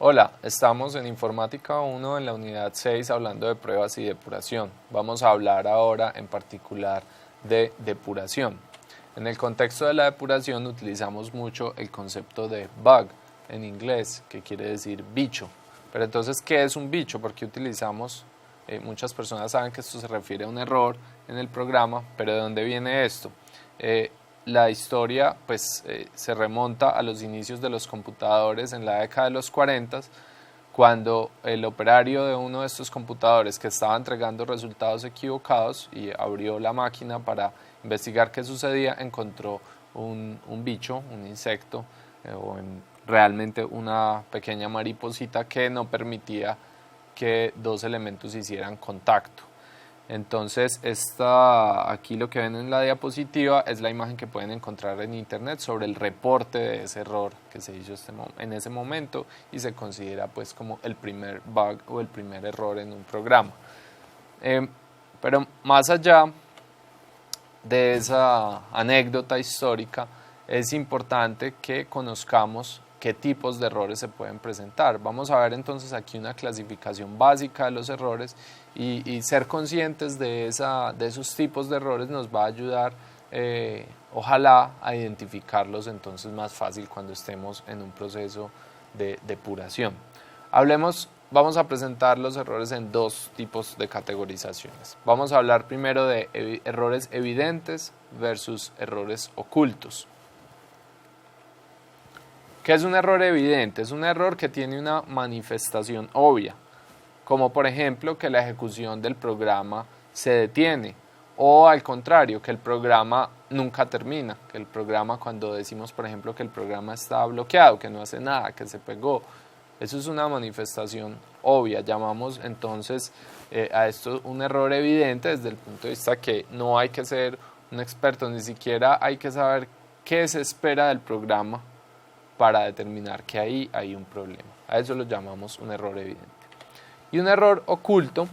Hola, estamos en Informática 1 en la unidad 6 hablando de pruebas y depuración. Vamos a hablar ahora en particular de depuración. En el contexto de la depuración utilizamos mucho el concepto de bug en inglés, que quiere decir bicho. Pero entonces, ¿qué es un bicho? Porque utilizamos, muchas personas saben que esto se refiere a un error en el programa, pero ¿de dónde viene esto? La historia se remonta a los inicios de los computadores en la década de los 40, cuando el operario de uno de estos computadores que estaba entregando resultados equivocados y abrió la máquina para investigar qué sucedía, encontró un bicho, un insecto realmente una pequeña mariposita que no permitía que dos elementos hicieran contacto. Entonces, aquí lo que ven en la diapositiva es la imagen que pueden encontrar en internet sobre el reporte de ese error que se hizo en ese momento y se considera pues como el primer bug o el primer error en un programa. Pero más allá de esa anécdota histórica, es importante que conozcamos qué tipos de errores se pueden presentar. Vamos a ver entonces aquí una clasificación básica de los errores y ser conscientes de esos tipos de errores nos va a ayudar, ojalá, a identificarlos entonces más fácil cuando estemos en un proceso de depuración. Vamos a presentar los errores en dos tipos de categorizaciones. Vamos a hablar primero de errores evidentes versus errores ocultos. ¿Qué es un error evidente? Es un error que tiene una manifestación obvia, como por ejemplo que la ejecución del programa se detiene, o al contrario, que el programa nunca termina, que el programa, cuando decimos por ejemplo que el programa está bloqueado, que no hace nada, que se pegó, eso es una manifestación obvia. Llamamos entonces a esto un error evidente desde el punto de vista que no hay que ser un experto, ni siquiera hay que saber qué se espera del programa para determinar que ahí hay un problema. A eso lo llamamos un error evidente. Y un error oculto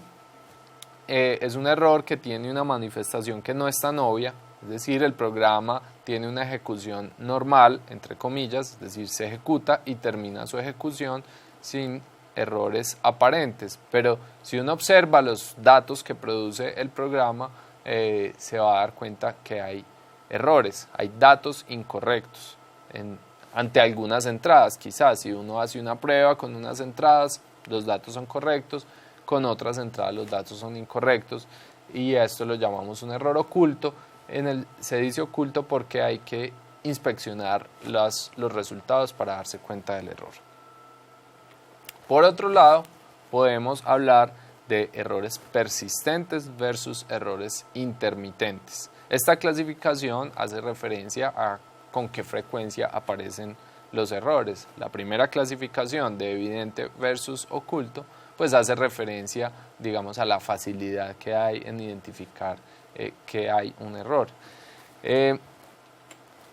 es un error que tiene una manifestación que no es tan obvia, es decir, el programa tiene una ejecución normal, entre comillas, es decir, se ejecuta y termina su ejecución sin errores aparentes, pero si uno observa los datos que produce el programa, se va a dar cuenta que hay errores, hay datos incorrectos ante algunas entradas. Quizás si uno hace una prueba con unas entradas, los datos son correctos, con otras entradas los datos son incorrectos, y esto lo llamamos un error oculto. Se dice oculto porque hay que inspeccionar los resultados para darse cuenta del error. Por otro lado, podemos hablar de errores persistentes versus errores intermitentes. Esta clasificación hace referencia a con qué frecuencia aparecen los errores. La primera clasificación de evidente versus oculto pues hace referencia, digamos, a la facilidad que hay en identificar que hay un error.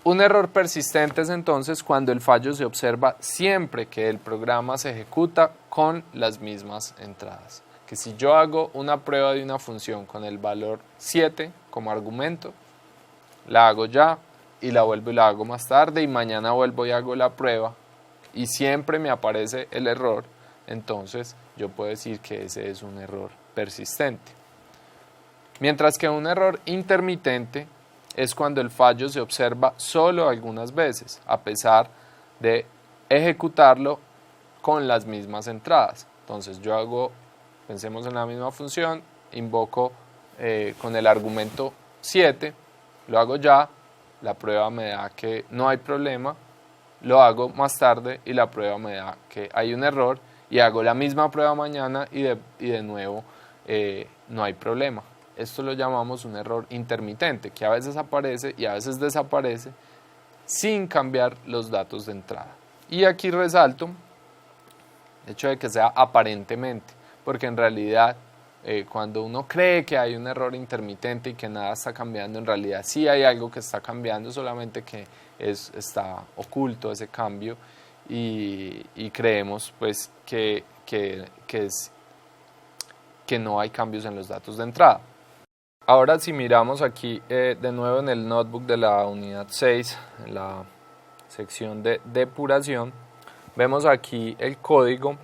Un error persistente es entonces cuando el fallo se observa siempre que el programa se ejecuta con las mismas entradas. Que si yo hago una prueba de una función con el valor 7 como argumento, la hago ya y la vuelvo y la hago más tarde, y mañana vuelvo y hago la prueba y siempre me aparece el error, entonces yo puedo decir que ese es un error persistente. Mientras que un error intermitente es cuando el fallo se observa solo algunas veces, a pesar de ejecutarlo con las mismas entradas. Entonces pensemos en la misma función, invoco con el argumento 7, lo hago ya, la prueba me da que no hay problema, lo hago más tarde y la prueba me da que hay un error, y hago la misma prueba mañana y de nuevo no hay problema. Esto lo llamamos un error intermitente, que a veces aparece y a veces desaparece sin cambiar los datos de entrada. Y aquí resalto el hecho de que sea aparentemente, porque en realidad cuando uno cree que hay un error intermitente y que nada está cambiando, en realidad sí hay algo que está cambiando, solamente que está oculto ese cambio, y creemos pues que no hay cambios en los datos de entrada. Ahora, si miramos aquí de nuevo en el notebook de la unidad 6, en la sección de depuración, Vemos aquí el código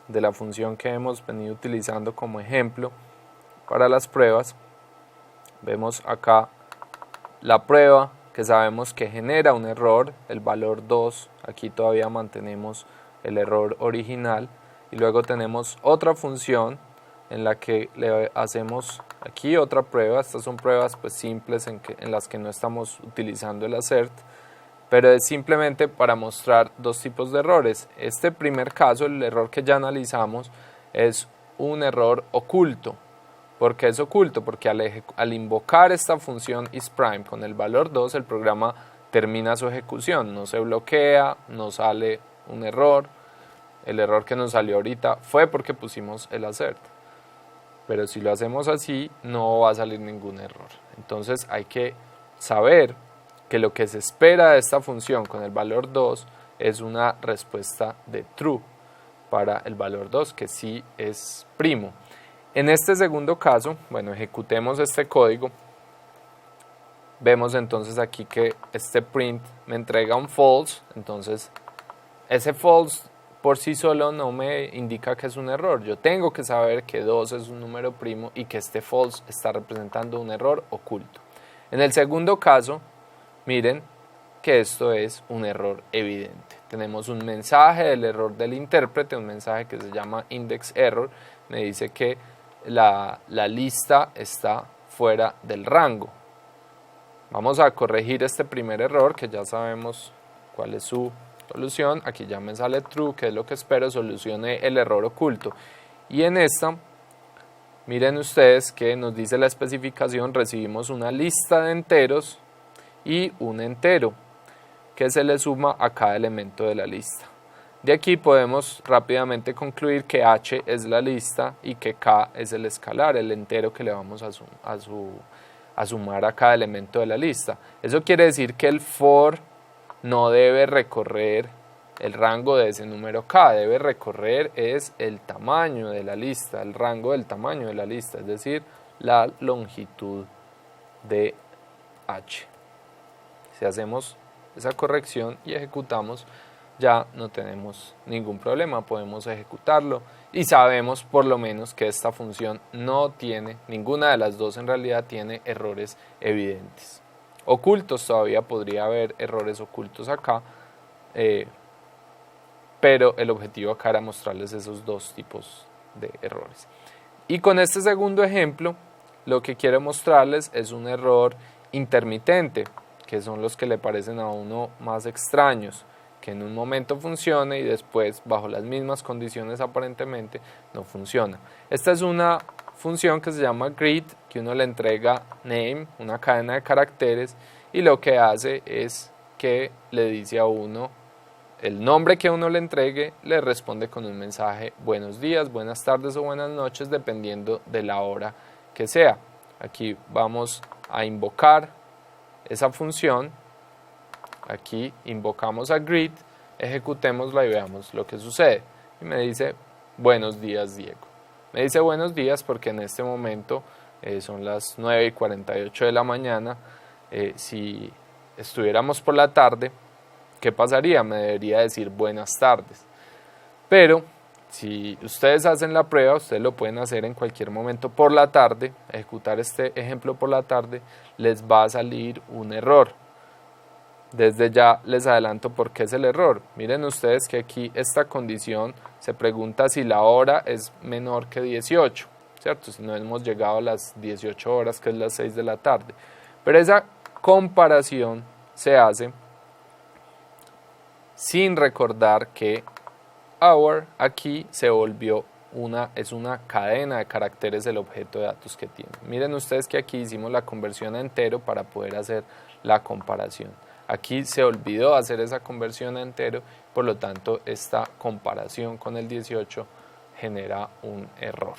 de la función que hemos venido utilizando como ejemplo para las pruebas. Vemos acá la prueba que sabemos que genera un error, el valor 2, aquí todavía mantenemos el error original, y luego tenemos otra función en la que le hacemos aquí otra prueba. Estas son pruebas pues simples en las que no estamos utilizando el assert, pero es simplemente para mostrar dos tipos de errores. Este primer caso, el error que ya analizamos, es un error oculto. ¿Por qué es oculto? Porque al invocar esta función isPrime con el valor 2, el programa termina su ejecución, no se bloquea, no sale un error. El error que nos salió ahorita fue porque pusimos el assert. Pero si lo hacemos así, no va a salir ningún error. Entonces hay que saber que lo que se espera de esta función con el valor 2 es una respuesta de true para el valor 2, que sí es primo. En este segundo caso, bueno, ejecutemos este código. Vemos entonces aquí que este print me entrega un false, entonces ese false por sí solo no me indica que es un error. Yo tengo que saber que 2 es un número primo y que este false está representando un error oculto. En el segundo caso, miren que esto es un error evidente. Tenemos un mensaje del error del intérprete, un mensaje que se llama index error, me dice que la lista está fuera del rango. Vamos a corregir este primer error, que ya sabemos cuál es su solución. Aquí ya me sale true, que es lo que espero, solucione el error oculto. Y en esta, miren ustedes que nos dice la especificación, recibimos una lista de enteros y un entero que se le suma a cada elemento de la lista. De aquí podemos rápidamente concluir que h es la lista y que k es el escalar, el entero que le vamos a sumar a cada elemento de la lista. Eso quiere decir que el for no debe recorrer el rango de ese número k, debe recorrer es el tamaño de la lista, el rango del tamaño de la lista, es decir, la longitud de h. Si hacemos esa corrección y ejecutamos, ya no tenemos ningún problema, podemos ejecutarlo y sabemos por lo menos que esta función no tiene, ninguna de las dos en realidad tiene errores evidentes. Ocultos, todavía podría haber errores ocultos acá, pero el objetivo acá era mostrarles esos dos tipos de errores. Y con este segundo ejemplo, lo que quiero mostrarles es un error intermitente, que son los que le parecen a uno más extraños, que en un momento funcione y después, bajo las mismas condiciones aparentemente, no funciona. Esta es una función que se llama greet, que uno le entrega name, una cadena de caracteres, y lo que hace es que le dice a uno el nombre que uno le entregue, le responde con un mensaje buenos días, buenas tardes o buenas noches, dependiendo de la hora que sea. Aquí vamos a invocar esa función. Aquí invocamos a greet, ejecutémosla y veamos lo que sucede. Y me dice buenos días, Diego. Me dice buenos días porque en este momento son las 9:48 de la mañana. Si estuviéramos por la tarde, ¿qué pasaría? Me debería decir buenas tardes. Pero si ustedes hacen la prueba, ustedes lo pueden hacer en cualquier momento por la tarde, ejecutar este ejemplo por la tarde, les va a salir un error. Desde ya les adelanto por qué es el error. Miren ustedes que aquí esta condición se pregunta si la hora es menor que 18, ¿cierto? Si no hemos llegado a las 18 horas, que es las 6 de la tarde. Pero esa comparación se hace sin recordar que hour aquí se volvió es una cadena de caracteres el objeto de datos que tiene. Miren ustedes que aquí hicimos la conversión a entero para poder hacer la comparación. Aquí se olvidó hacer esa conversión a entero, por lo tanto esta comparación con el 18 genera un error.